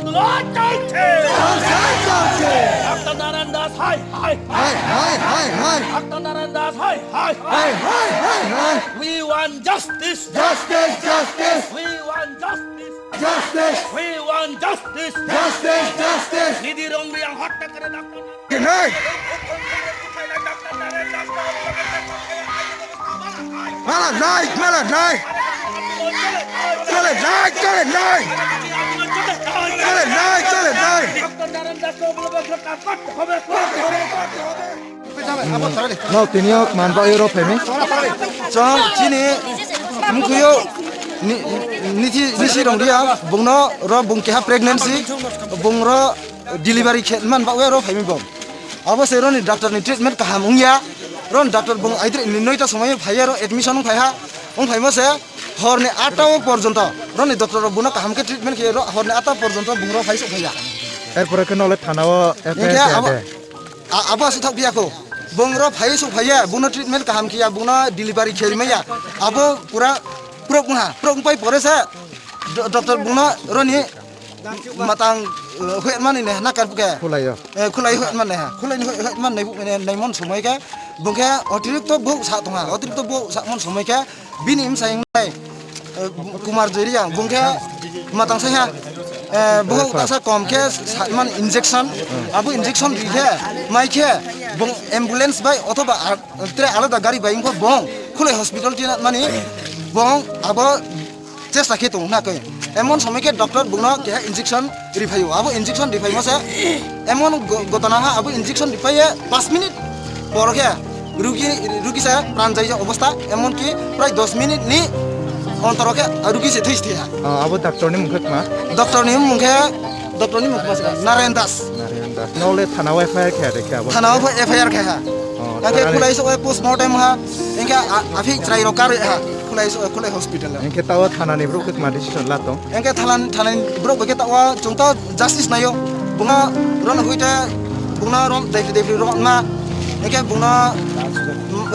আন্দোলন চলছে doctor Narayan Das high high doctor Narayan Das high high we want justice we want justice we want justice নিধি রংরিয়াং হত্যা করে doctor No, tinio manba euro pemi. Chang chini mkuyo nisi rong dia bungno ro bung keha pregnancy bungro delivery khet man ba euro pemi bom. Abo sero ni doctor ni treatment kaham ungya ron doctor bung aidre ni noita সময় ভাইয়ারো admission ভাইহা ung ভাইমো সে হরনে 8টা পর্যন্ত Roni doctor বুনা কাহামকে treatment কে হরনে 8টা পর্যন্ত বুংরো ভাইসো ভাইয়া এরপরে কেন হলে থানাও FIR আবো আসি থাক বিয়াকো বুংরো ভাইসো ভাইয়া বুনা ট্রিটমেন্ট কাহাম কিয়া বুনা ডেলিভারি খেলমেয়া আবো পুরা প্রং পাই পরেছে ডক্টর বুনা Roni matang huet man ne na kar buke khulai huet man ne khulai huet man nei mon somoi ke bungke অতিরিক্ত বউ সা tonga অতিরিক্ত বউ সা mon somoi ke binim saing nai kumar jeriang bungke matang saya bau tasa kom ke man injection abu injection dikhe mai ke bung ambulance bai othoba tre alada gari bai ko bong khulai hospital tina mani bong abo চেষ্টা কে তো না কই এমন সময়কে doctor বুনো কে injection রিফাইও আবো injection রিফাইও সে এমন ঘটনা আবো ইনজেকশন রিফাইয়ে 5 মিনিট পরকে রুগী সে প্রাণ যায় অবস্থা এমন কি প্রায় 10 মিনিট নি অন্তরকে রুগী সে থইস্তি আবো ডাক্তার নি মুখে মা ডক্টর নি মুখে নারায়ণ দাস নলে থানাও এফআইআর খে দেখে আবো থানাও এফআইআর খে আগে খুলাইছো পোস্টমর্টেম হা এনকে আফি ট্রাই রকার হা खुलाई हॉस्पिटल एंके तावा थाना ने ब्रो कित मादि सिसन लातो एंके थाना ब्रो बके तावा जोंता जस्टिस नायो बुंगा रन हुइता बुंगा रम देफि रम मा एंके बुंगा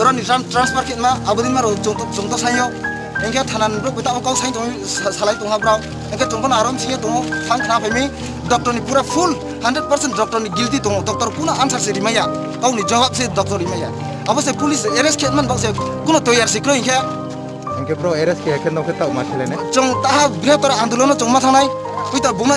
रन ट्रांसफर कित मा आबदिन मा जोंता सायो एंके थाना ब्रो बता काउ साइन सालाय तोंगा ब्रो एंके जोंबन आराम सिए तों फां खना फैमी डॉक्टर नि पूरा फुल 100% डॉक्टर नि गिल्टी तों डॉक्टर कुना आंसर से रिमाया काउनि जवाब से डॉक्टर रिमाया अबसे पुलिस अरेस्ट केटमन बसे कुनो तयार सिक्रो इनके एंके ब्रो एरेस के एखे नोके ताव माथिले ने जों ताहा बृहत्तर आंदोलन जों मा थानाय उइता बुनो